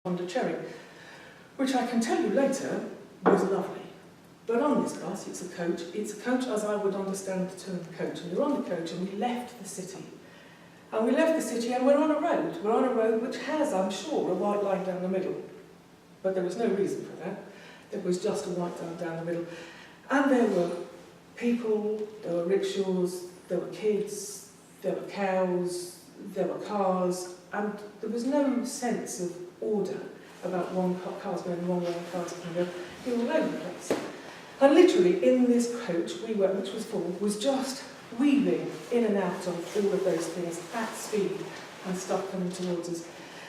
Honda Cherry, which I can tell you later was lovely. But on this bus, it's a coach as I would understand the term coach. And we're on the coach and we left the city. And we left the city and we're on a road. We're on a road which has, I'm sure, a white line down the middle. But there was no reason for that. There was just a white line down the middle. And there were people, there were rickshaws, there were kids, there were cows, there were cars, and there was no sense of order about cars going one way and cars going the other. They were all over the place. And literally in this coach we were, which was full, was just weaving in and out of all of those things at speed and stuff coming towards us.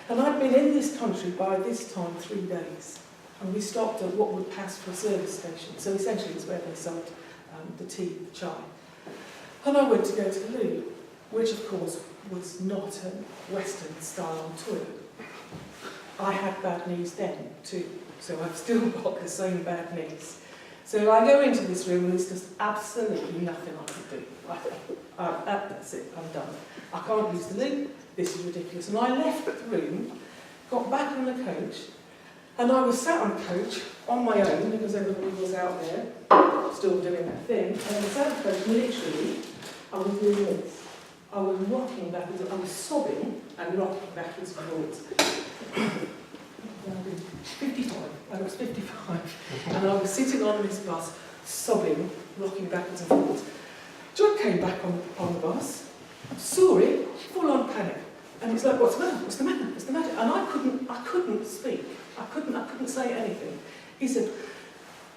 And I'd been in this country by this time 3 days. And we stopped at what would pass for a service station. So essentially it's where they sold the tea, the chai. And I went to go to the loo, which of course was not a Western style toilet. I had bad knees then too, so I've still got the same bad knees. So I go into this room and there's just absolutely nothing I could do. That's it, I'm done. I can't use the loo, this is ridiculous. And I left the room, got back on the coach, and I was sat on the coach on my own because everybody was out there, still doing their thing. And I was sat on the coach, literally, I was doing this. I was rocking backwards, I was sobbing and rocking backwards and forwards. 55, I was 55, and I was sitting on this bus, sobbing, rocking backwards and forwards. John came back on the bus, saw it, full on panic, and he's like, "What's the matter? What's the matter? What's the matter?" And I couldn't speak. I couldn't say anything. He said,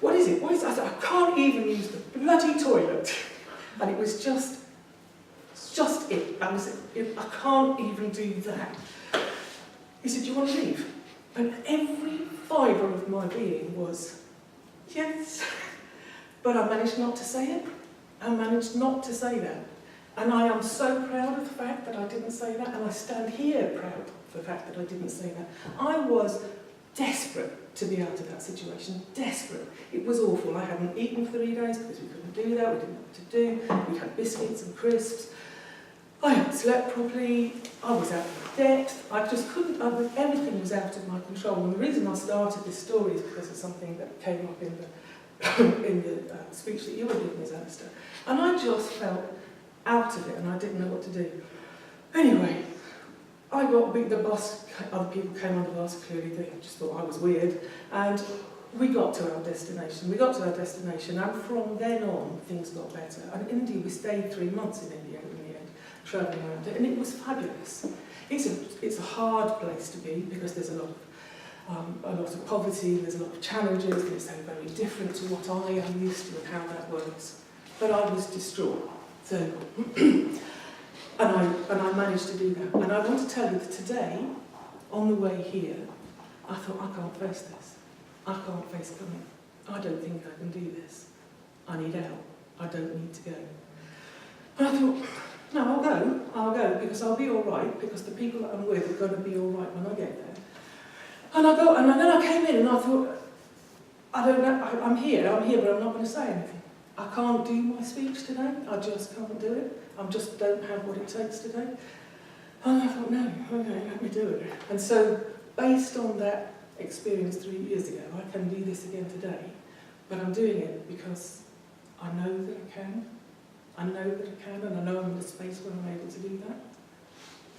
"What is it? What is it?" I said, "I can't even use the bloody toilet." And it was just it. I said, "I can't even do that." He said, "Do you want to leave?" And every fibre of my being was, yes. But I managed not to say it. I managed not to say that. And I am so proud of the fact that I didn't say that, and I stand here proud of the fact that I didn't say that. I was desperate to be out of that situation, desperate. It was awful. I hadn't eaten for 3 days because we couldn't do that, we didn't know what to do. We had biscuits and crisps. I hadn't slept properly, I was out of debt, I just couldn't, everything was out of my control. And the reason I started this story is because of something that came up in the speech that you were giving, Ms. Alistair. And I just felt out of it and I didn't know what to do. Anyway, I got the bus, other people came on the bus, clearly they just thought I was weird, and we got to our destination. We got to our destination, and from then on, things got better. And indeed, we stayed 3 months in India in the end, travelling around it, and it was fabulous. It's a hard place to be because there's a lot of poverty, there's a lot of challenges, they're so very different to what I am used to and how that works. But I was distraught. So, and I managed to do that. And I want to tell you that today, on the way here, I thought, I can't face this. I can't face coming. I don't think I can do this. I need out. I don't need to go. And I thought, no, I'll go, because I'll be all right, because the people that I'm with are going to be all right when I get there. And then I came in and I thought, I don't know, I'm here, but I'm not going to say anything. I can't do my speech today, I just can't do it. I just don't have what it takes today. And I thought, no, okay, let me do it. And so, based on that experience 3 years ago, I can do this again today, but I'm doing it because I know that I can. I know that I can, and I know I'm in a space where I'm able to do that.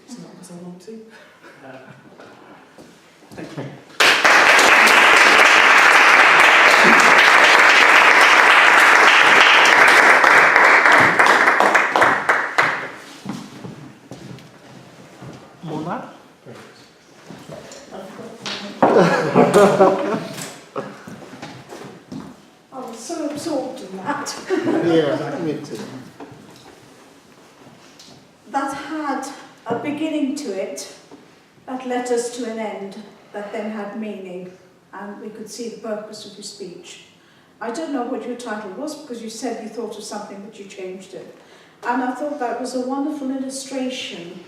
It's not because I want to. Thank you. Mona? I was so absorbed in that. Yeah, me too. That had a beginning to it that led us to an end that then had meaning, and we could see the purpose of your speech. I don't know what your title was because you said you thought of something but you changed it. And I thought that was a wonderful illustration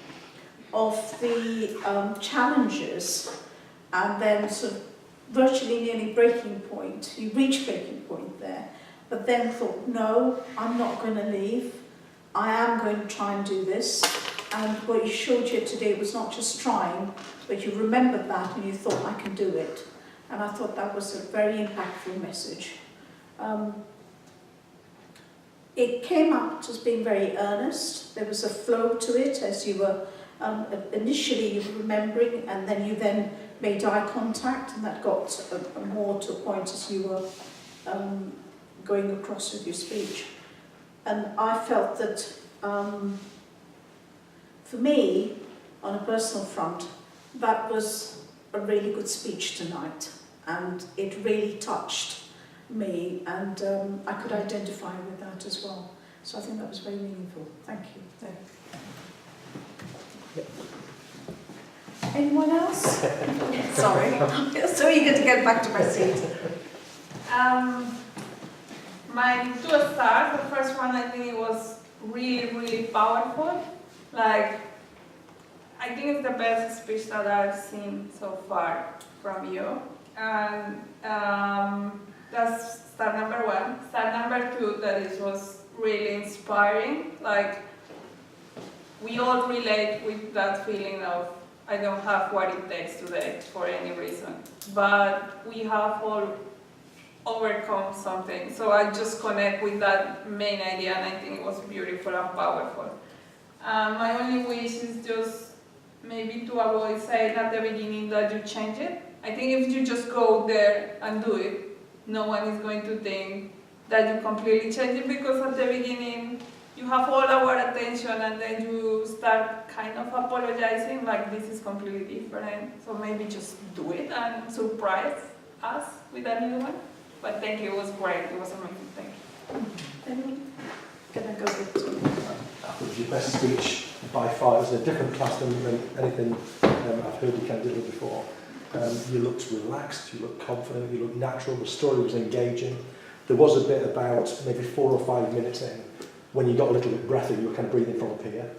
of the challenges and then sort of virtually nearly breaking point. You reached breaking point there, but then thought, no, I'm not going to leave. I am going to try and do this. And what you showed here today was not just trying, but you remembered that and you thought, I can do it. And I thought that was a very impactful message. It came out as being very earnest. There was a flow to it as you were initially remembering, and then you then made eye contact, and that got more to a point as you were going across with your speech. And I felt that for me, on a personal front, that was a really good speech tonight, and it really touched me, and I could identify with that as well. So I think that was very meaningful. Thank you. Anyone else? Sorry, I'm so eager to get back to my seat. My 2 stars, the first one, I think it was really, really powerful. Like, I think it's the best speech that I've seen so far from you. And that's star number 1. Star number 2, that it was really inspiring. Like, we all relate with that feeling of, I don't have what it takes today for any reason. But we have all overcome something. So I just connect with that main idea, and I think it was beautiful and powerful. My only wish is just maybe to avoid saying at the beginning that you change it. I think if you just go there and do it, no one is going to think that you completely change it, because at the beginning you have all our attention and then you start kind of apologizing like this is completely different. So maybe just do it and surprise us with a new one. But thank you, it was great, it was amazing, thank you. Anyone? Can I go with you? That was your best speech by far. It was a different class than anything I've heard you can deliver before. You looked relaxed, you looked confident, you looked natural, the story was engaging. There was a bit about maybe 4 or 5 minutes in when you got a little bit breathy, you were kind of breathing from up here.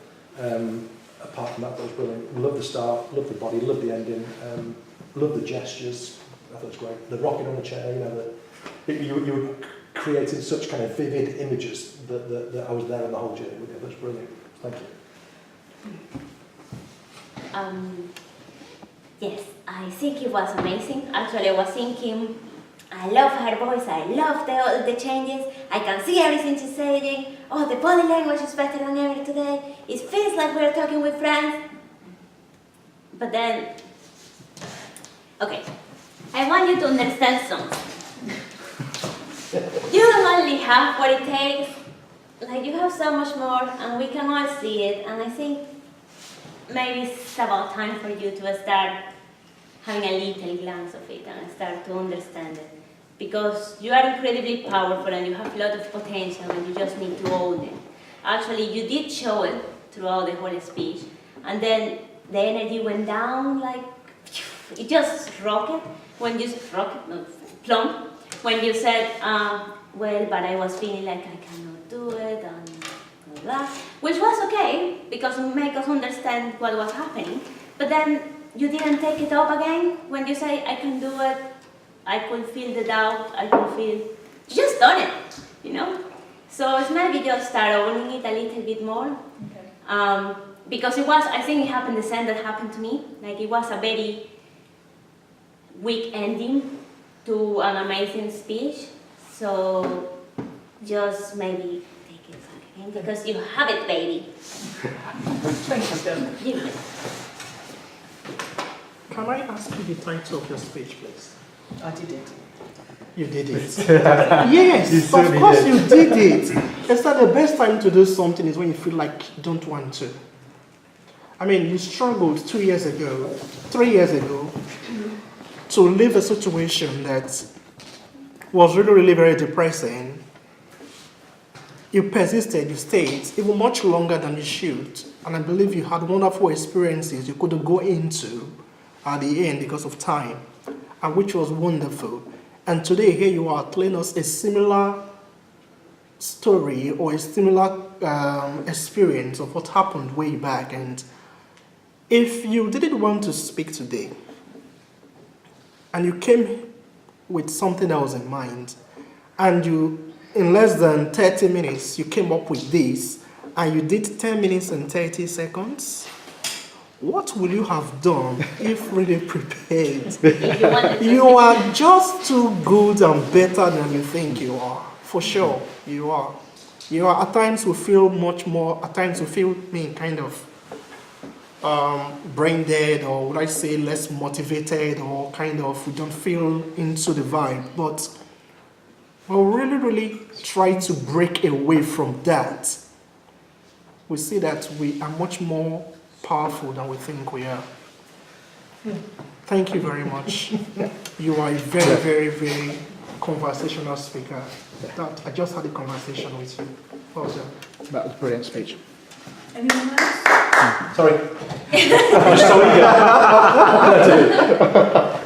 Apart from that was brilliant. Love the start, love the body, love the ending, love the gestures. I thought it was great. The rocking on the chair, you know, you were creating such kind of vivid images that I was there on the whole journey with you. That was brilliant. Thank you. Yes, I think it was amazing. Actually, I was thinking, I love her voice, I love the changes, I can see everything she's saying, oh, the body language is better than ever today, it feels like we're talking with friends. But then, okay, I want you to understand something. You don't only have what it takes, like you have so much more, and we can all see it, and I think maybe it's about time for you to start having a little glance of it and start to understand it. Because you are incredibly powerful and you have a lot of potential and you just need to own it. Actually, you did show it throughout the whole speech, and then the energy went down like, it just rocket when you plump, when you said, well, but I was feeling like I cannot do it, and blah, blah, which was okay, because it made us understand what was happening. But then you didn't take it up again when you say, I can do it, I could feel the doubt, I could feel, you just done it, you know? So it's maybe just start owning it a little bit more. Okay. Because it was, I think it happened the same that happened to me. Like it was a very weak ending to an amazing speech. So just maybe take it back again, because you have it, baby. Thank you, You. Can I ask you the title of your speech, please? I did it. You did it. Yes, of course you did it. It's that the best time to do something is when you feel like you don't want to. I mean, you struggled 2 years ago, 3 years ago, to leave a situation that was really, really very depressing. You persisted, you stayed, even much longer than you should. And I believe you had wonderful experiences you couldn't go into at the end because of time, and which was wonderful. And today, here you are telling us a similar story or a similar experience of what happened way back. And if you didn't want to speak today, and you came with something else in mind, and you, in less than 30 minutes, you came up with this, and you did 10 minutes and 30 seconds, what will you have done if really prepared? You are just too good and better than you think you are. For sure, you are. You are at times will feel much more, at times will feel kind of brain dead, or would I say less motivated, or kind of we don't feel into the vibe. But we'll really try to break away from that. We see that we are much more powerful than we think we are. Thank you very much. You are a very conversational speaker. I just had a conversation with you. Well done. That was a brilliant speech. Anyone else? Sorry. I'm sorry.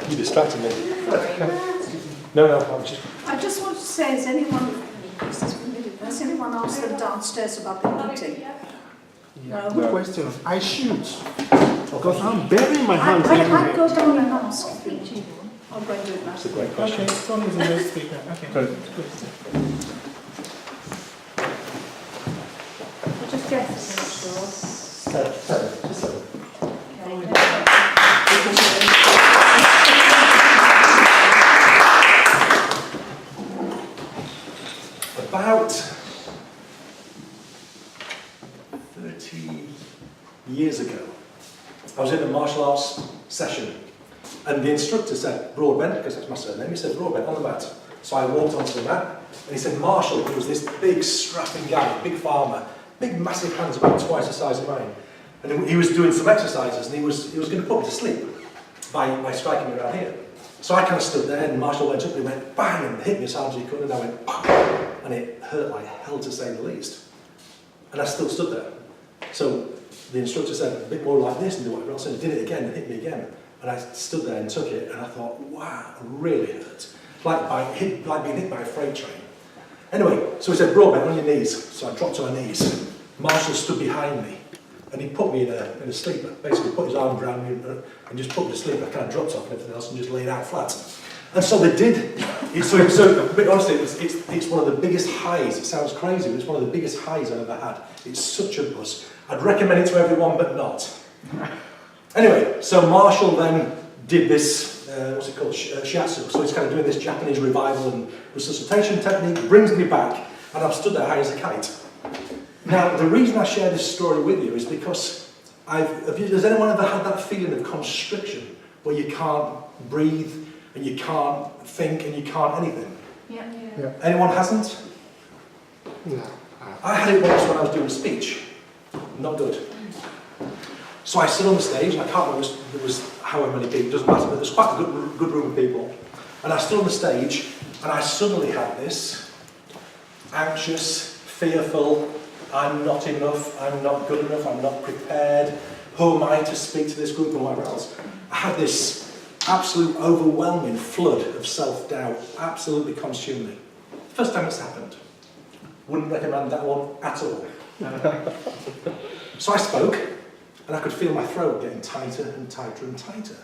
You distracted me. No, I'm just... I just want to say, has anyone asked them downstairs about the meeting? No. Good question. I shoot. Because I'm burying my hands I'll anyway. go down and ask. I'll go and do it now. That's a great question. Okay, Tony is the next speaker. Okay. Good. I'll just get this, sure. About 30 years ago, I was in a martial arts session, and the instructor said, Broadbent, because that's my surname, he said, Broadbent, on the mat. So I walked onto the mat, and he said, Marshall, who was this big, strapping guy, big farmer, big, massive hands, about twice the size of mine. And he was doing some exercises, and he was going to put me to sleep by striking me around here. So I kind of stood there, and Marshall went up, and he went bang, and hit me as hard as he could, and I went bang, and it hurt like hell, to say the least. And I still stood there. So the instructor said, a bit more like this and do whatever else, and he did it again and hit me again. And I stood there and took it, and I thought, wow, it really hurt. Like being hit by a freight train. Anyway, so he said, Broadbent, on your knees. So I dropped to my knees. Marshall stood behind me, and he put me in a sleeper. Basically put his arm around me and just put me to sleep. I kind of dropped off and everything else and just laid out flat. And so they did. So honestly, it's one of the biggest highs. It sounds crazy, but it's one of the biggest highs I've ever had. It's such a buzz. I'd recommend it to everyone, but not. Anyway, so Marshall then did this, what's it called, shiatsu. So he's kind of doing this Japanese revival and resuscitation technique, brings me back, and I've stood there high as a kite. Now, the reason I share this story with you is because has anyone ever had that feeling of constriction, where you can't breathe, and you can't think, and you can't anything? Yeah. Anyone hasn't? No. I had it once when I was doing a speech. Not good. So I stood on the stage, and I can't remember, there was however many people, it doesn't matter, but there's quite a good room of people. And I stood on the stage, and I suddenly had this anxious, fearful, I'm not enough, I'm not good enough, I'm not prepared, who am I to speak to this group and whatever else. I had this absolute overwhelming flood of self-doubt, absolutely consumed me. First time it's happened. Wouldn't recommend that one at all. So I spoke, and I could feel my throat getting tighter and tighter and tighter.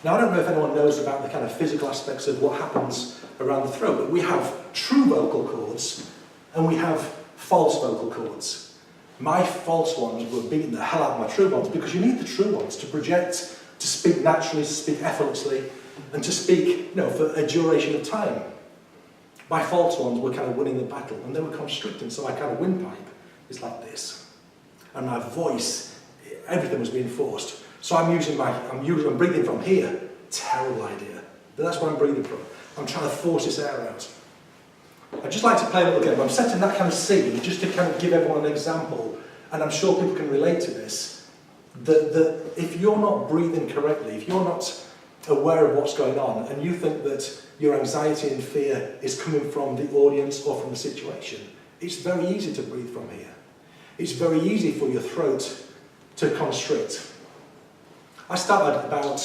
Now, I don't know if anyone knows about the kind of physical aspects of what happens around the throat, but we have true vocal cords, and we have false vocal cords. My false ones were beating the hell out of my true ones, because you need the true ones to project, to speak naturally, to speak effortlessly, and to speak, for a duration of time. My false ones were kind of winning the battle, and they were constricting, so my kind of windpipe is like this. And my voice, everything was being forced. So I'm breathing from here. Terrible idea. But that's where I'm breathing from. I'm trying to force this air out. I'd just like to play a little game. I'm setting that kind of scene just to kind of give everyone an example, and I'm sure people can relate to this, that if you're not breathing correctly, if you're not aware of what's going on, and you think that your anxiety and fear is coming from the audience or from the situation, it's very easy to breathe from here. It's very easy for your throat to constrict. I started about,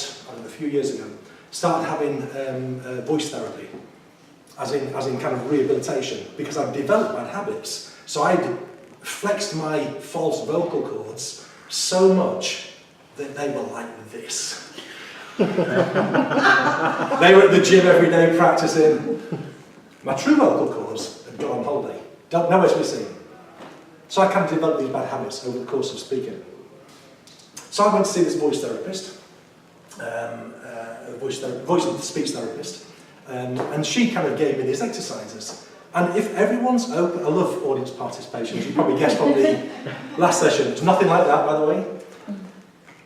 a few years ago, started having voice therapy, as in kind of rehabilitation, because I've developed bad habits. So I flexed my false vocal cords so much that they were like this. They were at the gym every day practicing. My true vocal cords had gone on holiday. Nowhere to be seen. So I kind of developed these bad habits over the course of speaking. So I went to see this voice therapist, voice and speech therapist, and she kind of gave me these exercises. And if everyone's open, I love audience participation, as you probably guessed from the last session. It's nothing like that, by the way.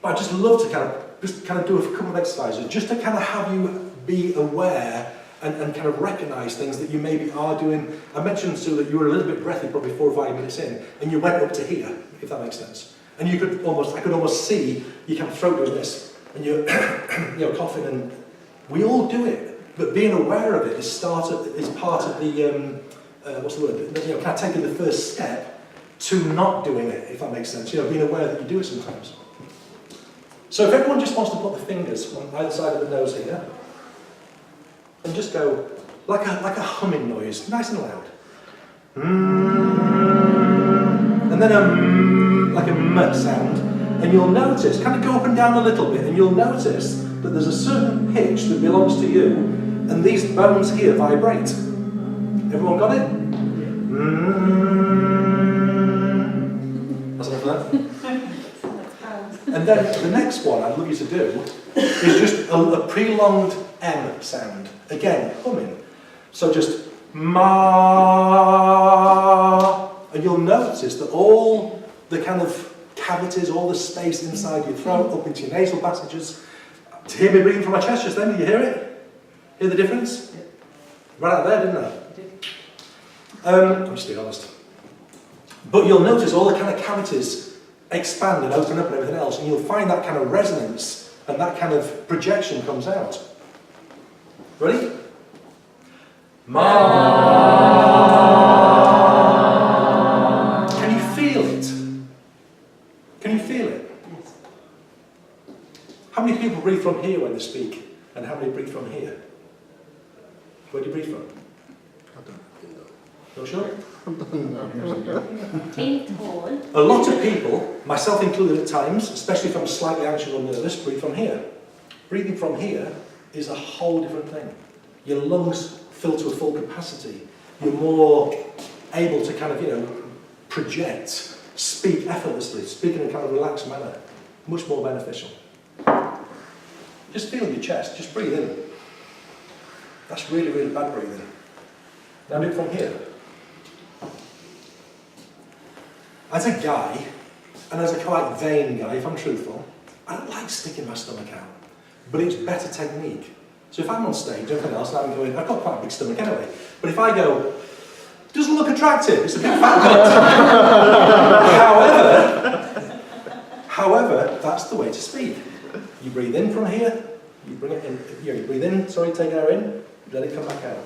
But I just love to kind of do a couple of exercises, just to kind of have you be aware and kind of recognise things that you maybe are doing. I mentioned, Sue, that you were a little bit breathy probably 4 or 5 minutes in, and you went up to here, if that makes sense. And I could almost see your kind of throat doing this, and you're coughing, and we all do it. But being aware of it is part of the, what's the word, kind of taking the first step to not doing it, if that makes sense. Being aware that you do it sometimes. So if everyone just wants to put the fingers on either side of the nose here, and just go like a humming noise, nice and loud. And then like a m sound. And you'll notice, kind of go up and down a little bit, and you'll notice that there's a certain pitch that belongs to you, and these bones here vibrate. Everyone got it? That's enough of that. And then the next one I'd love you to do is just a prolonged M sound. Again, humming. So just ma, and you'll notice that all the kind of cavities, all the space inside your throat, up into your nasal passages. To hear me breathing from my chest just then, did you hear it? Hear the difference? Right out there, didn't I? I'm just being honest. But you'll notice all the kind of cavities expand and open up and everything else, and you'll find that kind of resonance and that kind of projection comes out. Ready? Ma. Can you feel it? Can you feel it? Yes. How many people breathe from here when they speak, and how many breathe from here? Where do you breathe from? I don't know. Not sure? Being tall. A lot of people, myself included at times, especially if I'm slightly anxious or nervous, breathe from here. Breathing from here is a whole different thing. Your lungs fill to a full capacity. You're more able to kind of, project, speak effortlessly, speak in a kind of relaxed manner. Much more beneficial. Just feel your chest, just breathe in. That's really, really bad breathing. Now do it from here. As a guy, and as a quite vain guy, if I'm truthful, I don't like sticking my stomach out. But it's better technique. So if I'm on stage, everything else, and I'm going, I've got quite a big stomach anyway. But if I go, doesn't look attractive, it's a big fat gut. However, that's the way to speak. You breathe in from here, you bring it in, you breathe in, take air in, let it come back out.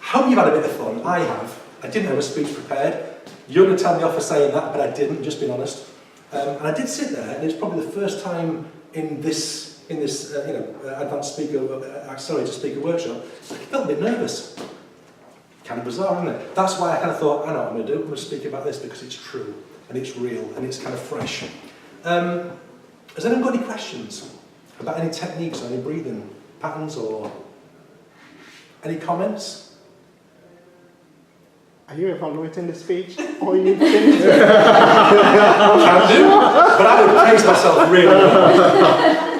Hope you've had a bit of fun. I have. I didn't have a speech prepared. You're going to tell me off for saying that, but I didn't, just being honest. And I did sit there, and it's probably the first time in this advanced speaker, accelerated speaker workshop, I felt a bit nervous. Kind of bizarre, isn't it? That's why I kind of thought, I know what I'm going to do. I'm going to speak about this because it's true, and it's real, and it's kind of fresh. Has anyone got any questions about any techniques or any breathing patterns or any comments? Are you evaluating the speech? Or you finished it? Can do, but I would praise myself really well.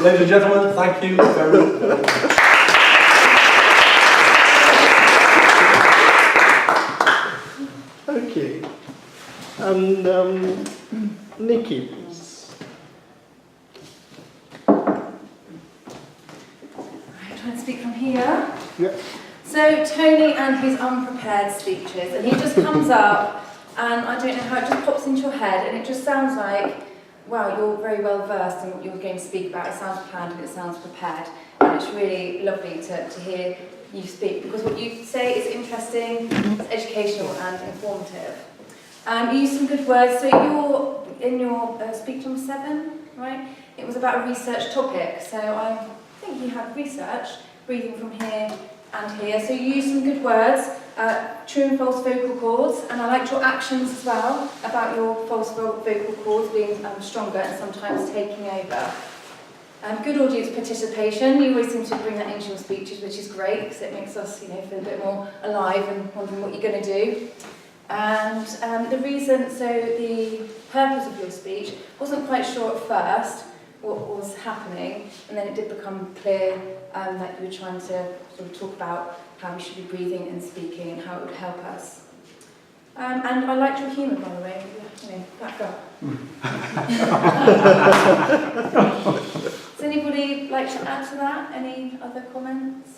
Ladies and gentlemen, thank you very, very much. Okay. And Nikki, please. I'm trying to speak from here. Yeah. So Tony and his unprepared speeches, and he just comes up, and I don't know how it just pops into your head, and it just sounds like, wow, you're very well versed in what you're going to speak about. It sounds planned and it sounds prepared, and it's really lovely to hear you speak, because what you say is interesting, it's educational and informative. You use some good words. So in your speech number 7, right? It was about a research topic. So I think you had research, breathing from here and here. So you use some good words, true and false vocal cords, and I liked your actions as well, about your false vocal cords being stronger and sometimes taking over. Good audience participation, you always seem to bring that into your speeches, which is great, because it makes us feel a bit more alive and wondering what you're going to do. And the purpose of your speech, wasn't quite sure at first what was happening, and then it did become clear that you were trying to sort of talk about how we should be breathing and speaking and how it would help us. And I liked your humour, by the way, that girl. Does anybody like to add to that? Any other comments?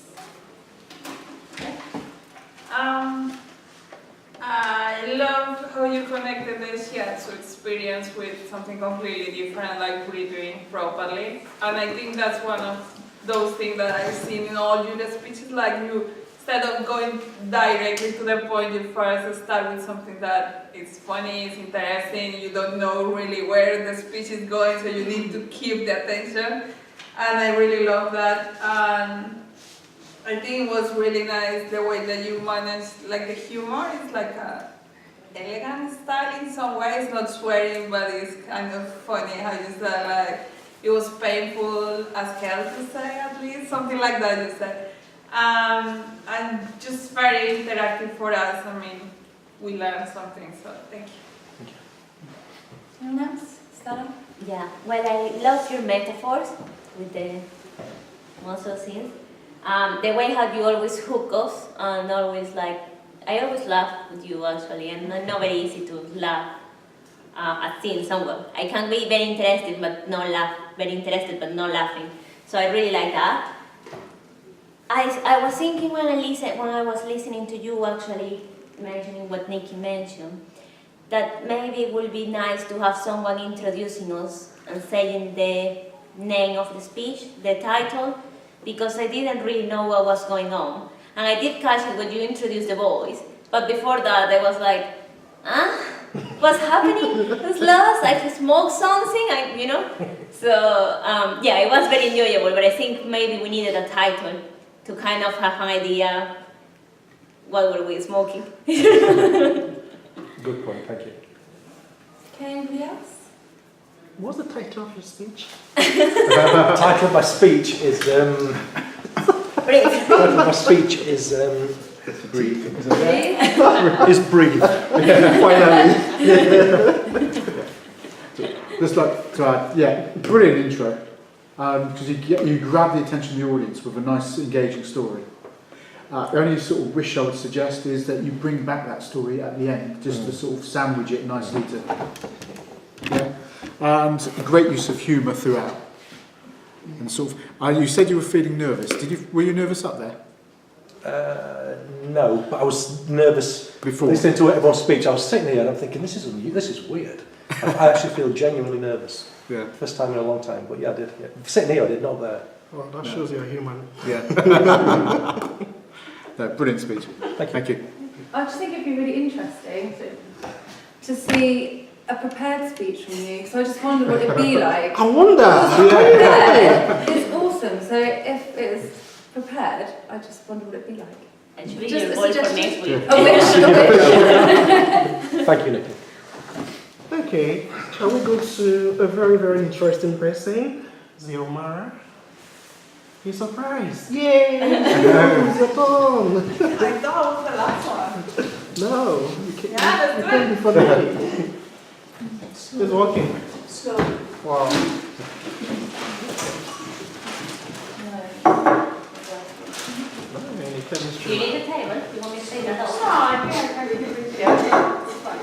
I loved how you connected the shiatsu experience with something completely different, like breathing properly. And I think that's one of those things that I've seen in all your speeches, like you, instead of going directly to the point, you first start with something that is funny, is interesting, you don't know really where the speech is going, so you need to keep the attention. And I really love that. And I think it was really nice the way that you managed, like the humor is like a elegant style in some ways, not swearing, but it's kind of funny how you said like, it was painful as hell to say at least, something like that you said. And just very interactive for us. I mean, we learned something, so thank you. Thank you. Anyone else? Stella? Yeah, well, I love your metaphors with the muscle scenes. The way how you always hook us and always like, I always laugh with you actually, and not very easy to laugh at seeing someone. I can be very interested but not laugh, very interested but not laughing. So I really like that. I was thinking when I was listening to you actually mentioning what Nikki mentioned, that maybe it would be nice to have someone introducing us and saying the name of the speech, the title, because I didn't really know what was going on. And I did catch it when you introduced the voice, but before that I was like, huh? What's happening? Who's lost? I smoked something, you know? So, yeah, it was very enjoyable, but I think maybe we needed a title to kind of have an idea what were we smoking. Good point, thank you. Okay, anybody else? What's the title of your speech? The title of my speech is Breathe. is breathe. Finally. Just like to add, yeah, brilliant intro. Because you grab the attention of the audience with a nice, engaging story. The only sort of wish I would suggest is that you bring back that story at the end, just to sort of sandwich it nicely to. Yeah. And great use of humour throughout. And sort of, you said you were feeling nervous. Were you nervous up there? No, but I was nervous Before. listening to everyone's speech. I was sitting here and I'm thinking, this is weird. I actually feel genuinely nervous. Yeah. First time in a long time, but yeah, I did. Yeah. Sitting here, I did not there. Well, that shows you're human. Yeah. No, brilliant speech. Thank you. I just think it'd be really interesting to see a prepared speech from you, because I just wonder what it'd be like. I wonder. Yeah. It's awesome. So if it's prepared, I just wonder what it'd be like. It should be Just your a goal for suggestion. next week. A wish. Thank you, Nikki. Okay, shall we go to a very, very interesting person? Ziomara. You're surprised. Yay! It's your turn. I thought it was the last one. No, you can't, Yeah, that's you can't be funny. It's working. Slowly. Wow. Any You chemistry. need a table? You want me to say that No, also? I think I can keep it here. It's fine.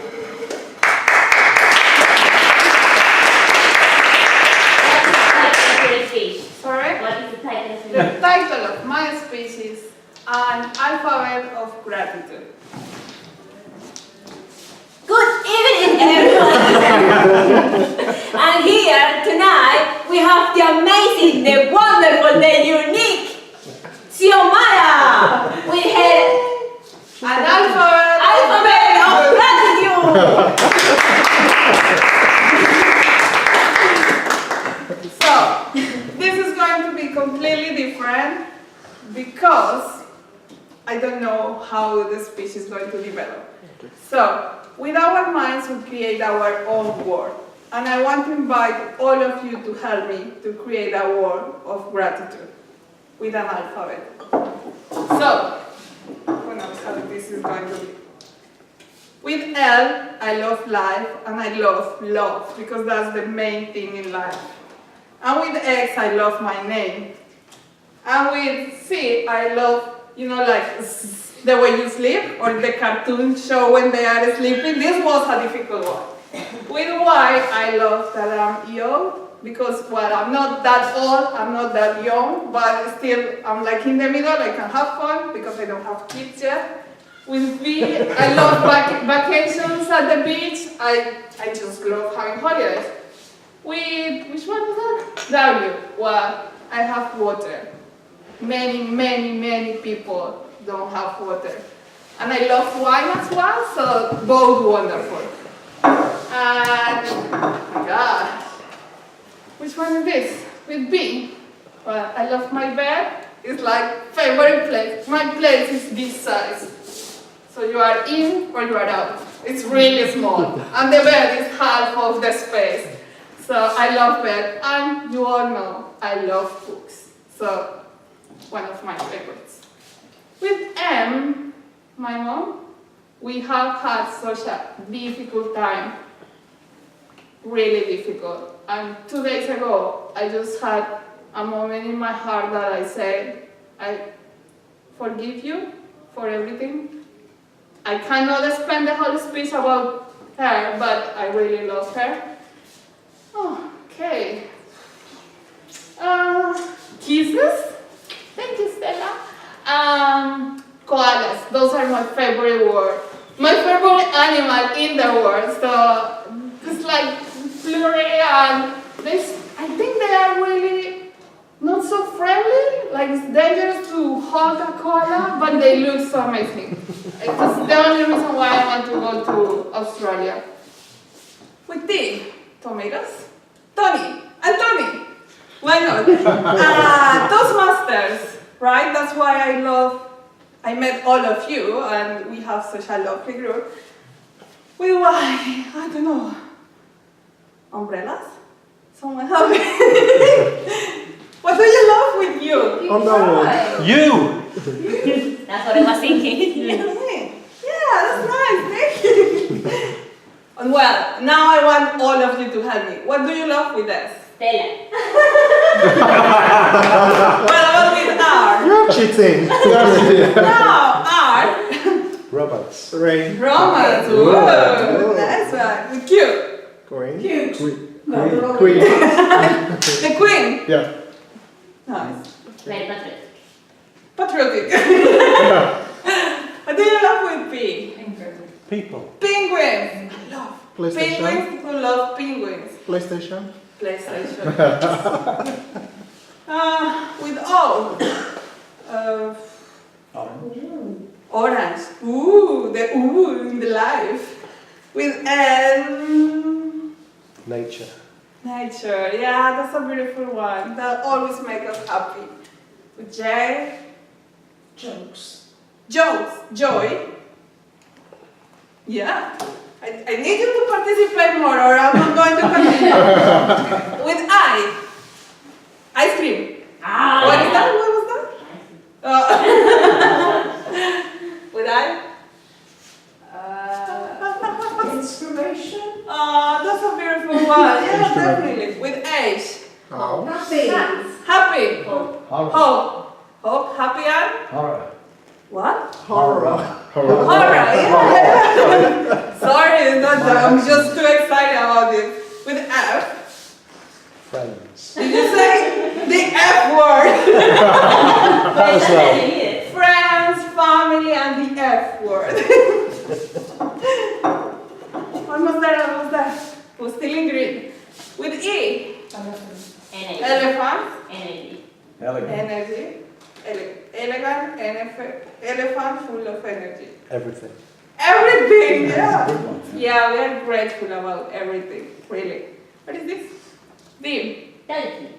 Sorry? What is the title of The your title of my speech is An Alphabet of Gratitude. Good evening, everyone! And here, tonight, we have the amazing, the wonderful, the unique Xiomara! We have An alphabet of gratitude! So, this is going to be completely different because I don't know how the speech is going to develop. So, with our minds, we create our own word. And I want to invite all of you to help me to create a word of gratitude with an alphabet. So, who knows how this is going to be? With L, I love life and I love love because that's the main thing in life. And with X, I love my name. And with C, I love, like the way you sleep or the cartoon show when they are sleeping. This was a difficult one. With Y, I love that I'm young because, well, I'm not that old, I'm not that young, but still I'm like in the middle. I can have fun because I don't have kids yet. With V, I love vacations at the beach. I just love having holidays. With, which one was that? W, well, I have water. Many people don't have water. And I love wine as well, so both wonderful. And, oh my gosh, which one is this? With B, well, I love my bed. It's like favorite place. My place is this size. So you are in or you are out. It's really small. And the bed is half of the space. So I love bed. And you all know I love books. So one of my favorites. With M, my mom, we have had such a difficult time. Really difficult. And 2 days ago, I just had a moment in my heart that I said, I forgive you for everything. I cannot spend the whole speech about her, but I really love her. Oh, okay. Kisses. Thank you, Stella. Koalas. Those are my favorite word. My favorite animal in the world. So it's like flurry and I think they are really not so friendly. Like it's dangerous to hug a koala, but they look so amazing. It's the only reason why I want to go to Australia. With T, tomatoes, Tony, and Tony. Why not? Toastmasters, right? That's why I met all of you, and we have such a lovely group. With why? I don't know. Umbrellas? Someone help me. What do you love with you? Underwood. You! That's what I was thinking. Yeah, that's nice. Thank you. And well, now I want all of you to help me. What do you love with us? Stella. What about with R? You're cheating. No, R. Romance. Rain. Romance. Whoa, that's right. With Q. Going. Cute. No, Queen. The Queen. Yeah. Nice. Very patriotic. Patriotic. What do you love with P? People. Penguins. I love PlayStation. penguins who love penguins. PlayStation. PlayStation. With O. Orange. Ooh, the ooh in the life. With N. Nature. Nature. Yeah, that's a beautiful one. That always makes us happy. With J. Jokes. Jokes. Joy. Yeah. I need you to participate more or I'm not going to continue. With I. Ice cream. What is that? What was that? With I? Inspiration. That's a beautiful one. Yeah, definitely. With H. Oh. Happy. Happy. Horror. Hope. Hope. Happy and? Horror. What? Horror. Horror. Alright, yeah. Sorry, I'm just too excited about it. With F. Friends. Did you say the F word? That as well. Friends, family, and the F word. Almost there. We're still in green. With E. Energy. Elephant. Energy. Elegant. Energy. Elegant. Elephant full of energy. Everything. Everything, yeah. Good one. Yeah, we are grateful about everything, really. What is this? Dim. Dolphin.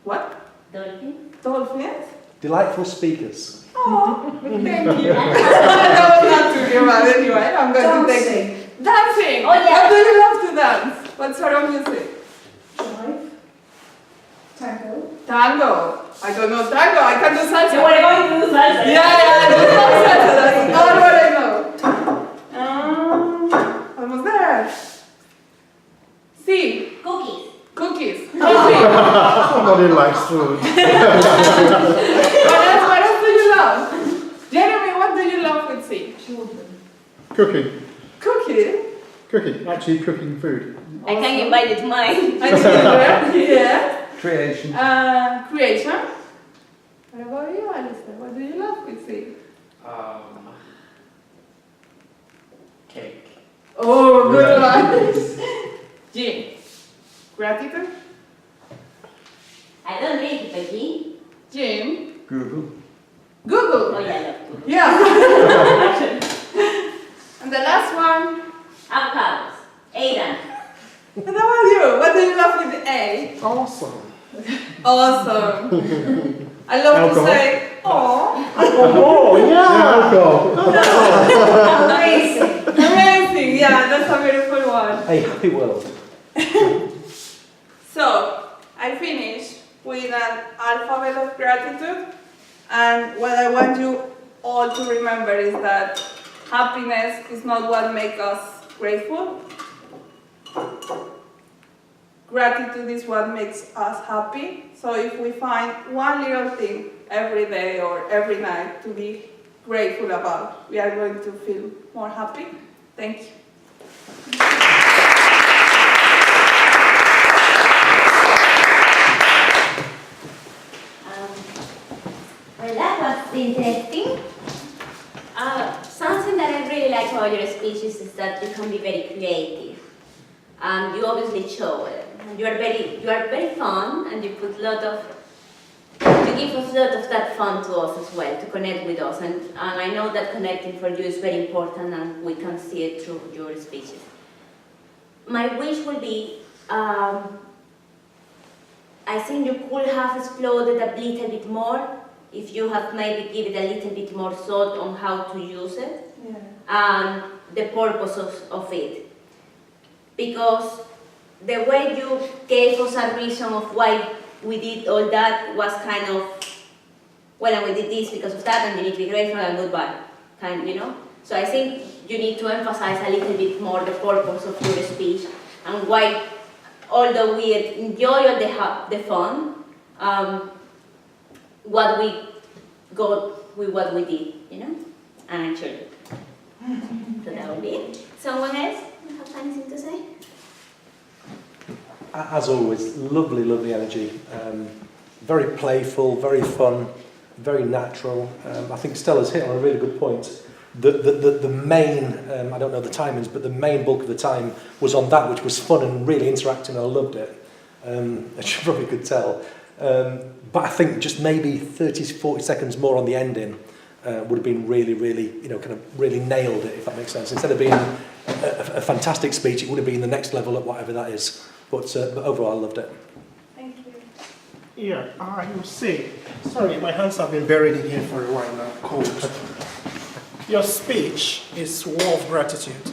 What? Dolphin. Dolphins? Delightful speakers. Oh, thank you. That was not to you, but anyway, I'm going to take it. Dancing! Oh, yeah. What do you love to dance? What sort of music? Jive. Tango. Tango. I don't know tango, I can do salsa. So we're going to do salsa. Yeah, I do salsa, that's all what I know. Everybody likes food. What else do you love? Jeremy, what do you love with C? Cooking. Cooking. Cooking. Actually cooking food. I can invite you to mine. I see. Yeah. Creation. Creation. What about you, Alistair? What do you love with C? Cake. Oh, good one. Jim. Gratitude. I don't read, but G. Jim. Google. Google. Oh yeah, I love to. Yeah. And the last one. Avocados. Aidan. What about you? What do you love with the A? Awesome. Awesome. I love Alcohol. to say, oh. Oh, yeah. Alcohol. Amazing. Amazing. Yeah, that's a beautiful one. A happy world. So, I finished with an alphabet of gratitude. And what I want you all to remember is that happiness is not what makes us grateful. Gratitude is what makes us happy. So if we find one little thing every day or every night to be grateful about, we are going to feel more happy. Thank you. Well, that was interesting. Something that I really like about your speeches is that you can be very creative. You obviously show it. You are very fun, and you put you give us a lot of that fun to us as well, to connect with us. And I know that connecting for you is very important, and we can see it through your speeches. My wish will be, I think you could have explored it a little bit more, if you have maybe given a little bit more thought on how to use it, and the purpose of it. Because the way you gave us a reason of why we did all that was kind of, well, and we did this because of that, and you need to be grateful and goodbye, So I think you need to emphasize a little bit more the purpose of your speech, and why, although we enjoy all the fun, what we got with what we did, and actually. So that would be it. Someone else have anything to say? As always, lovely, lovely energy. Very playful, very fun, very natural. I think Stella's hit on a really good point. The main, I don't know the timings, but the main bulk of the time was on that, which was fun and really interacting. I loved it. As you probably could tell. But I think just maybe 30 to 40 seconds more on the ending would have been really, really, kind of really nailed it, if that makes sense. Instead of being a fantastic speech, it would have been the next level at whatever that is. But overall, I loved it. Thank you. Yeah, I will say, sorry, my hands have been buried in here for a while now, cold. Your speech is war of gratitude.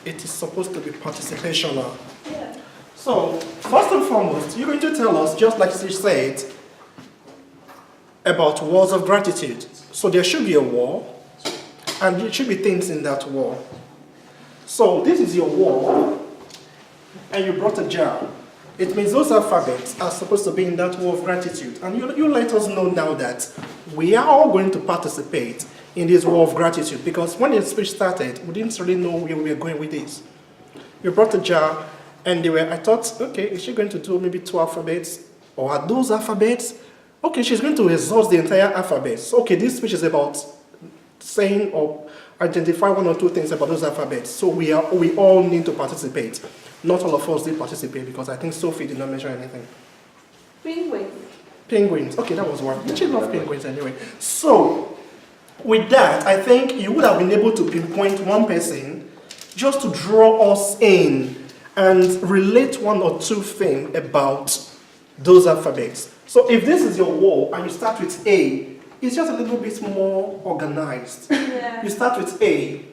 It is supposed to be participational. Yeah. So, first and foremost, you're going to tell us, just like she said, about wars of gratitude. So there should be a war, and there should be things in that war. So this is your war, and you brought a jar. It means those alphabets are supposed to be in that war of gratitude. And you let us know now that we are all going to participate in this war of gratitude, because when the speech started, we didn't really know where we were going with this. You brought a jar, and I thought, okay, is she going to do maybe 2 alphabets? Or are those alphabets? Okay, she's going to exhaust the entire alphabet. So, okay, this speech is about saying or identify 1 or 2 things about those alphabets. So we all need to participate. Not all of us did participate, because I think Sophie did not mention anything. Penguins. Penguins. Okay, that was one. She loved penguins anyway. So, with that, I think you would have been able to pinpoint one person just to draw us in and relate 1 or 2 things about those alphabets. So if this is your wall and you start with A, it's just a little bit more organized. Yeah. You start with A,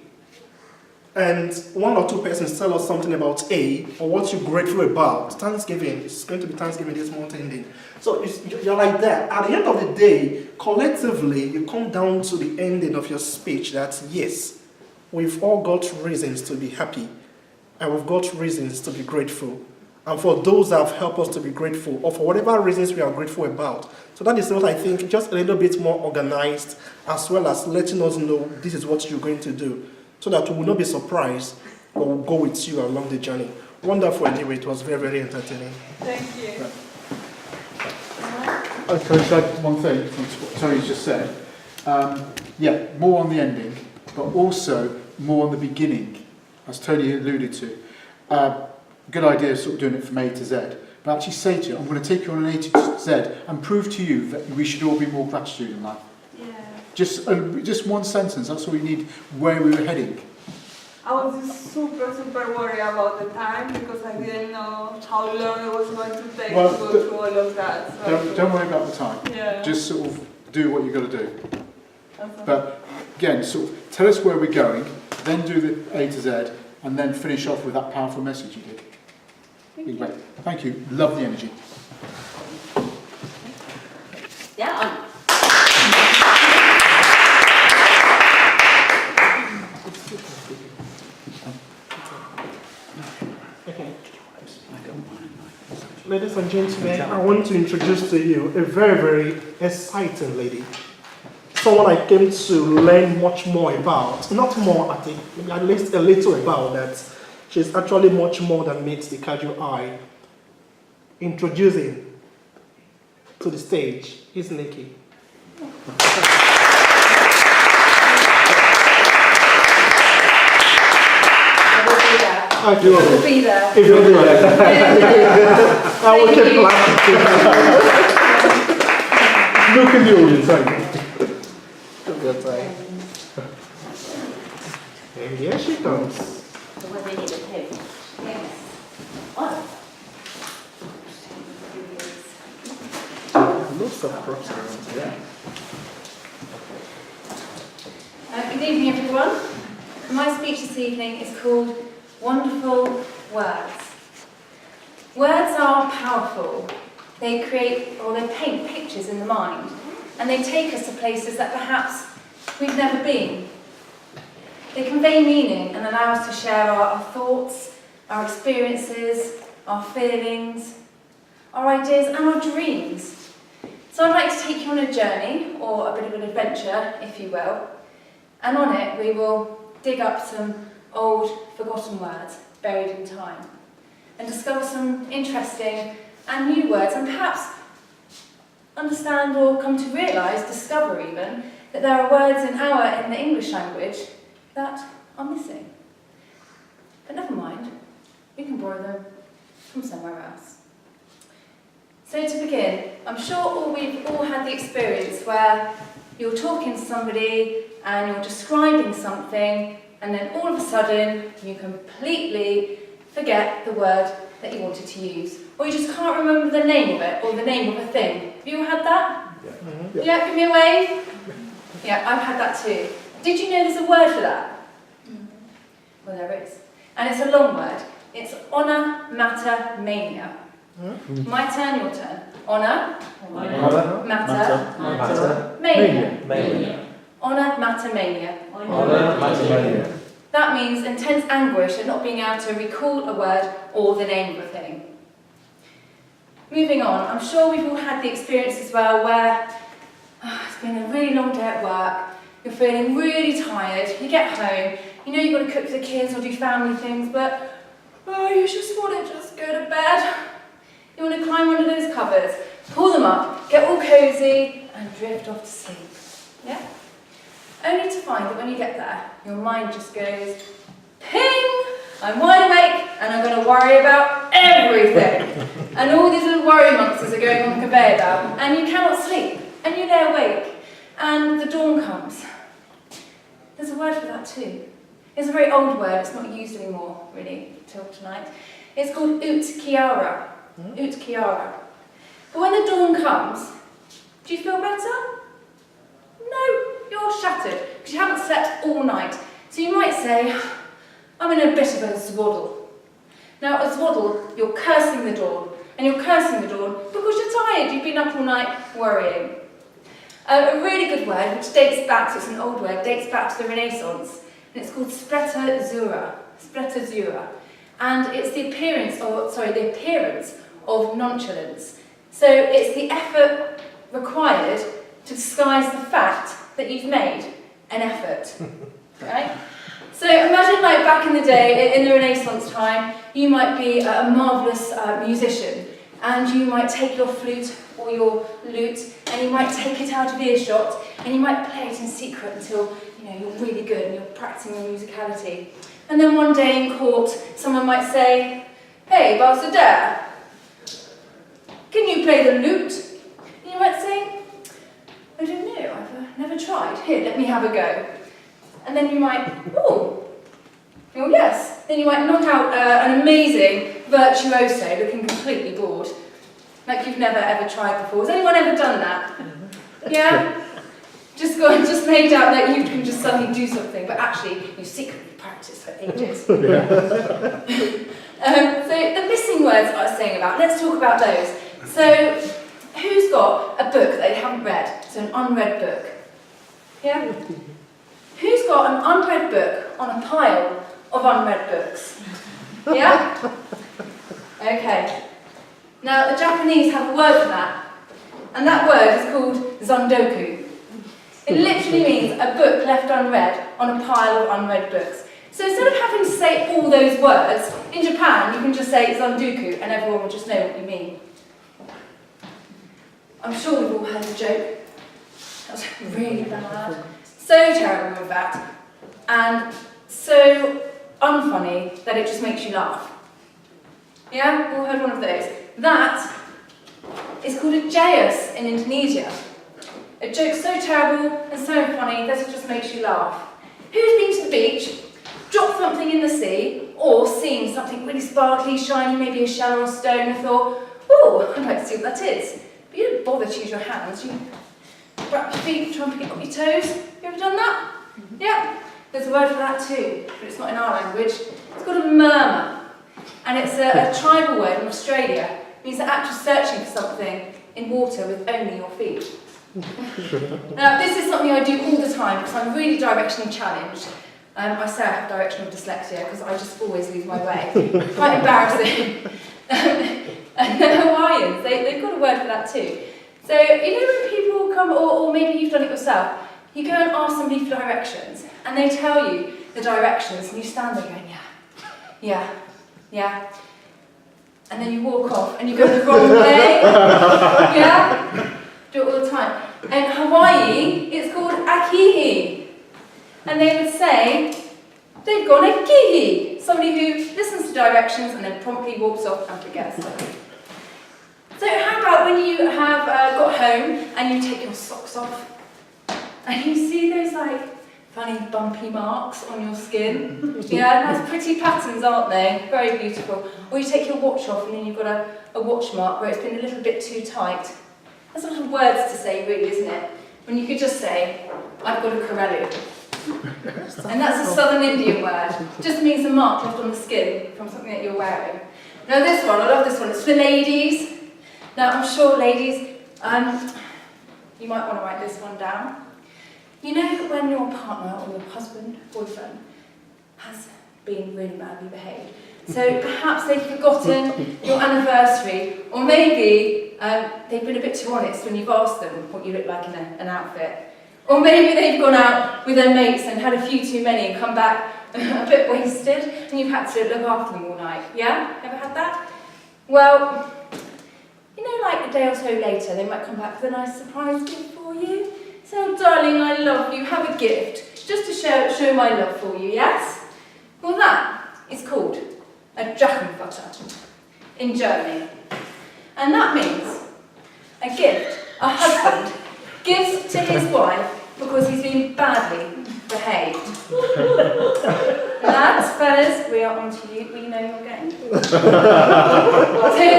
and 1 or 2 persons tell us something about A, or what you're grateful about. Thanksgiving, it's going to be Thanksgiving this month ending. So you're like that. At the end of the day, collectively, you come down to the ending of your speech that, yes, we've all got reasons to be happy, and we've got reasons to be grateful. and for those that have helped us to be grateful, or for whatever reasons we are grateful about. So that is what I think, just a little bit more organized, as well as letting us know this is what you're going to do, so that we will not be surprised, but we'll go with you along the journey. Wonderful anyway, it was very, very entertaining. Thank you. Can I just add one thing from what Tony's just said? Yeah, more on the ending, but also more on the beginning, as Tony alluded to. Good idea of sort of doing it from A to Z. But actually say to you, I'm going to take you on an A to Z and prove to you that we should all be more gratitude in life. Yeah. Just one sentence, that's all we need, where we were heading. I was just super worried about the time because I didn't know how long it was going to take to go through all of that. So Don't worry about the time. Yeah. Just sort of do what you've got to do. Awesome. But again, sort of tell us where we're going, then do the A to Z, and then finish off with that powerful message you did. Great. Thank you. Love the energy. Yeah, on. Okay. Ladies and gentlemen, I want to introduce to you a very, very exciting lady. Someone I came to learn much more about. Not more, I think, maybe at least a little about that. She's actually much more than meets the casual eye. Introducing to the stage is Nikki. I will be there. If you'll be there. I will keep laughing. Look in the audience, thank you. And here she comes. So what do we need to do? Yes. On. Lots of props around here. Good evening, everyone. My speech this evening is called Wonderful Words. Words are powerful. They create or they paint pictures in the mind, and they take us to places that perhaps we've never been. They convey meaning and allow us to share our thoughts, our experiences, our feelings, our ideas and our dreams. So I'd like to take you on a journey, or a bit of an adventure, if you will, and on it we will dig up some old, forgotten words buried in time, and discover some interesting and new words, and perhaps understand or come to realise, discover even, that there are words in the English language that are missing. But never mind, we can borrow them from somewhere else. So to begin, I'm sure we've all had the experience where you're talking to somebody and you're describing something, and then all of a sudden you completely forget the word that you wanted to use, or you just can't remember the name of it or the name of a thing. Have you all had that? Yeah. Mm-hmm. Yeah, give me a wave. Yeah, I've had that too. Did you know there's a word for that? Well, there is. And it's a long word. It's onomatopoeia. My turn, your turn. Onomatopoeia. Onomatopoeia. That means intense anguish at not being able to recall a word or the name of a thing. Moving on, I'm sure we've all had the experience as well where it's been a really long day at work, you're feeling really tired, you get home, you know you've got to cook for the kids or do family things, but you just want to just go to bed. You want to climb under those covers, pull them up, get all cosy, and drift off to sleep. Yeah? Only to find that when you get there, your mind just goes, ping! I'm wide awake, and I'm going to worry about everything. And all these little worry monsters are going on the conveyor belt, and you cannot sleep, and you lay awake, and the dawn comes. There's a word for that too. It's a very old word, it's not used anymore, really, till tonight. It's called ut chiara. Ut chiara. But when the dawn comes, do you feel better? No, you're shattered, because you haven't slept all night. So you might say, I'm in a bit of a zwaddle. Now, a zwaddle, you're cursing the dawn. And you're cursing the dawn because you're tired, you've been up all night worrying. A really good word, which dates back, so it's an old word, dates back to the Renaissance. And it's called spretazzurra. Spretazzurra. and it's the appearance of nonchalance. So it's the effort required to disguise the fact that you've made an effort, right? So imagine like back in the day, in the Renaissance time, you might be a marvellous musician, and you might take your flute or your lute, and you might take it out of earshot, and you might play it in secret until you're really good and you're practicing your musicality. And then one day in court, someone might say, "Hey, Balsadare, can you play the lute?" And you might say, "I don't know, I've never tried. Here, let me have a go." And then you might, oh yes. Then you might knock out an amazing virtuoso looking completely bored, like you've never ever tried before. Has anyone ever done that? Yeah? Just made out that you can just suddenly do something, but actually you secretly practiced for ages. So the missing words I was saying about, let's talk about those. So who's got a book that they haven't read? So an unread book. Yeah? Who's got an unread book on a pile of unread books? Yeah? Okay. Now, the Japanese have a word for that, and that word is called zandoku. It literally means a book left unread on a pile of unread books. So instead of having to say all those words, in Japan, you can just say zandoku, and everyone will just know what you mean. I'm sure we've all heard the joke. That was really bad. So terrible, in fact, and so unfunny that it just makes you laugh. Yeah? All heard one of those. That is called a jayus in Indonesia. A joke so terrible and so funny that it just makes you laugh. Who's been to the beach, dropped something in the sea, or seen something really sparkly, shiny, maybe a shell or a stone, and thought, "Oh, I'd like to see what that is." But you don't bother to use your hands. You wrap your feet, try and pick up your toes. You ever done that? Yeah. There's a word for that too, but it's not in our language. It's called a murmur. And it's a tribal word in Australia. It means they're actually searching for something in water with only your feet. Now, this is something I do all the time because I'm really directionally challenged. I say I have directional dyslexia because I just always lose my way. Quite embarrassing. And the Hawaiians, they've got a word for that too. So, when people come, or maybe you've done it yourself, you go and ask somebody for directions, and they tell you the directions, and you stand there going, yeah. And then you walk off, and you go the wrong way. Yeah? Do it all the time. In Hawaii, it's called akihi. And they would say, they've gone a kihi. Somebody who listens to directions and then promptly walks off and forgets them. So how about when you have got home and you take your socks off and you see those funny bumpy marks on your skin? Yeah, nice pretty patterns, aren't they? Very beautiful. Or you take your watch off and then you've got a watch mark where it's been a little bit too tight. That's a lot of words to say, really, isn't it? When you could just say, "I've got a Corellu." And that's a southern Indian word. It just means a mark left on the skin from something that you're wearing. Now this one, I love this one. It's for ladies. Now I'm sure, ladies, you might want to write this one down. You know when your partner or your husband, boyfriend, has been really badly behaved. So perhaps they've forgotten your anniversary, or maybe they've been a bit too honest when you've asked them what you look like in an outfit. Or maybe they've gone out with their mates and had a few too many and come back a bit wasted, and you've had to look after them all night. Yeah? Ever had that? Well, like a day or so later, they might come back with a nice surprise gift for you. So, darling, I love you. Have a gift, just to show my love for you, yes? Well, that is called a Drachenfutter in Germany. And that means a gift a husband gives to his wife because he's been badly behaved. Lads, fellas, we are on to you. We know your game. So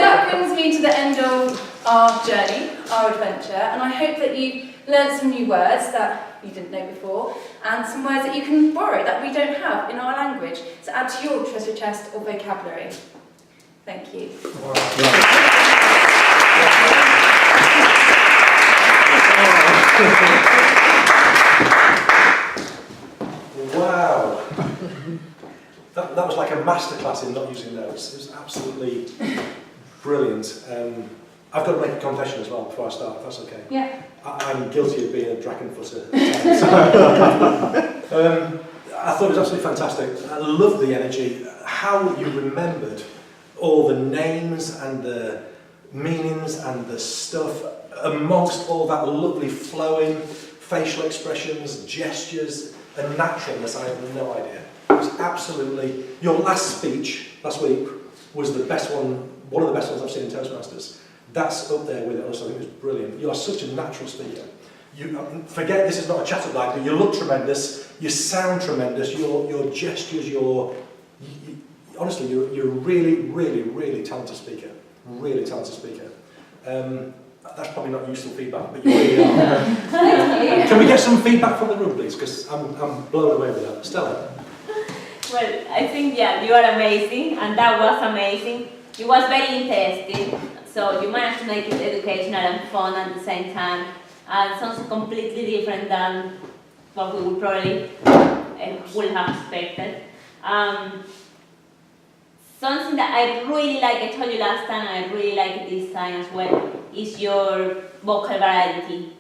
that brings me to the end of our journey, our adventure, and I hope that you learned some new words that you didn't know before, and some words that you can borrow that we don't have in our language to add to your treasure chest or vocabulary. Thank you. Wow. That that was like a masterclass in not using notes. It was absolutely brilliant. I've got to make a confession as well before I start, if that's okay. Yeah. I'm guilty of being a Drachenfooter. I thought it was absolutely fantastic. I loved the energy, how you remembered all the names and the meanings and the stuff amongst all that lovely flowing facial expressions, gestures and naturalness. I have no idea. It was absolutely... Your last speech last week was the best one of the best ones I've seen in Toastmasters. That's up there with it also. I think it was brilliant. You are such a natural speaker. You forget this is not a chat-up line, but you look tremendous, you sound tremendous, your gestures, honestly, you're a really, really, really talented speaker. Really talented speaker. That's probably not useful feedback, but you really are. Can we get some feedback from the room, please? Because I'm blown away with that. Stella? Well, I think, yeah, you are amazing, and that was amazing. It was very interesting, so you managed to make it educational and fun at the same time. And something completely different than what we would probably would have expected. Something that I really like, I told you last time, and I really like it this time as well, is your vocal variety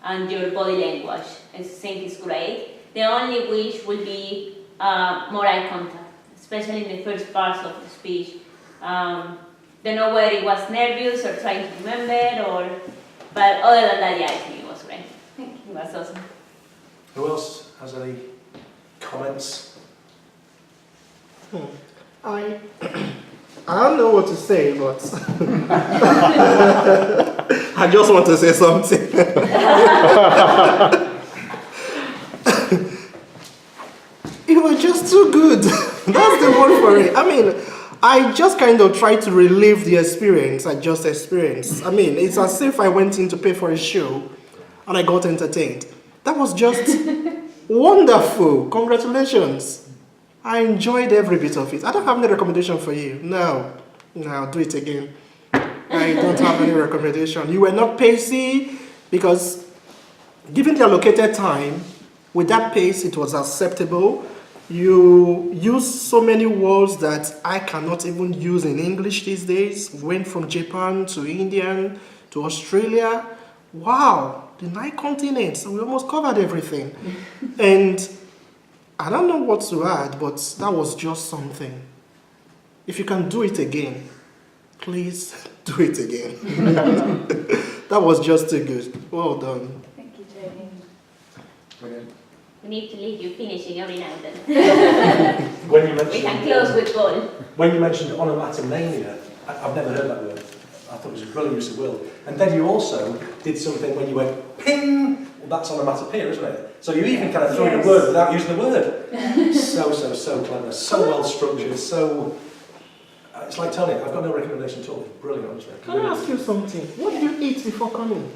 and your body language. I think it's great. The only wish will be more eye contact, especially in the first parts of the speech. Don't know whether it was nervous or trying to remember, but other than that, yeah, I think it was great. Thank you. It was awesome. Who else has any comments? I don't know what to say, but I just want to say something. It was just too good. That's the word for it. I mean, I just kind of tried to relive the experience I just experienced. I mean, it's as if I went in to pay for a show and I got entertained. That was just wonderful. Congratulations. I enjoyed every bit of it. I don't have any recommendation for you. No, do it again. I don't have any recommendation. You were not pacey because given the allocated time, with that pace, it was acceptable. You use so many words that I cannot even use in English these days. Went from Japan to Indian to Australia. Wow, the 9 continents. We almost covered everything. And I don't know what to add, but that was just something. If you can do it again, please do it again. That was just too good. Well done. Thank you, Jamie. Brilliant. We need to leave you finishing every now and then. When you mentioned, We can close with goal. When you mentioned onomatopoeia, I've never heard that word. I thought it was a brilliant use of word. And then you also did something when you went ping. Well, that's onomatopoeia, isn't it? So you even kind of threw in a word without using the word. So clever, so well structured, so... It's like telling you, I've got no recommendation at all. It's brilliant, honestly. Can I ask you something? What did you eat before coming?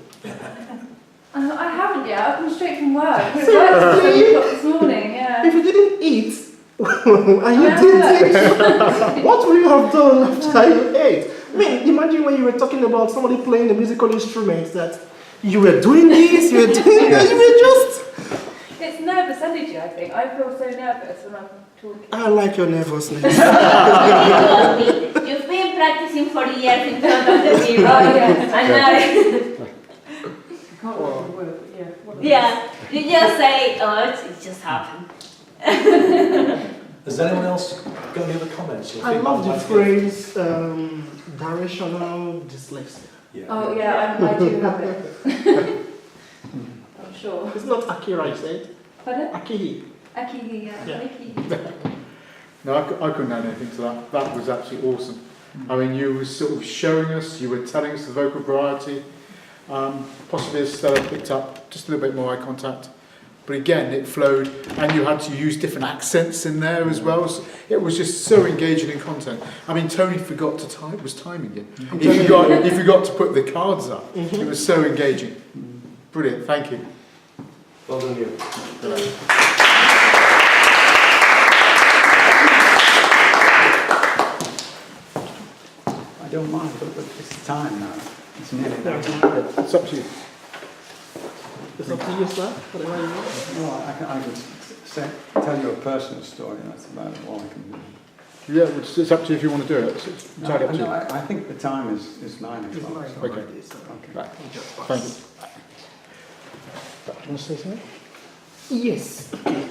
I haven't yet. I've come straight from work. I was at work at 7 o'clock this morning, yeah. If you didn't eat, and you didn't eat, what would you have done after you ate? I mean, imagine when you were talking about somebody playing a musical instrument that you were doing this, you were doing that, you were just... It's nervous energy, I think. I feel so nervous when I'm talking. I like your nervousness. You've been practicing for years in front of the mirror. Oh, yes. And now... I can't remember the word, but yeah. What Yeah, you just say, oh, it just happened. Has anyone else got any other comments? Or I feedback love the like it? phrase directional dyslexia. Yeah. Oh, yeah, I do have it. I'm sure. It's not Akira, I said. Pardon? Akihi. Aki, yeah. Yeah. Aki. No, I couldn't add anything to that. That was absolutely awesome. I mean, you were sort of showing us, you were telling us the vocal variety. Possibly as Stella picked up, just a little bit more eye contact. But again, it flowed, and you had to use different accents in there as well. So it was just so engaging in content. I mean, Tony forgot to time, was timing it. He forgot to put the cards up. It was so engaging. Brilliant, thank you. Well done, you. I don't mind, but it's time now. It's nearly there. It's up to you. It's up to you, sir. Whatever you want. No, I can tell you a personal story, and that's about all I can do. Yeah, it's up to you if you want to do it. It's entirely up to you. I think the time is 9 o'clock. so- Okay. Okay. Right. Thank you. Do you want to say something? Yes. Okay.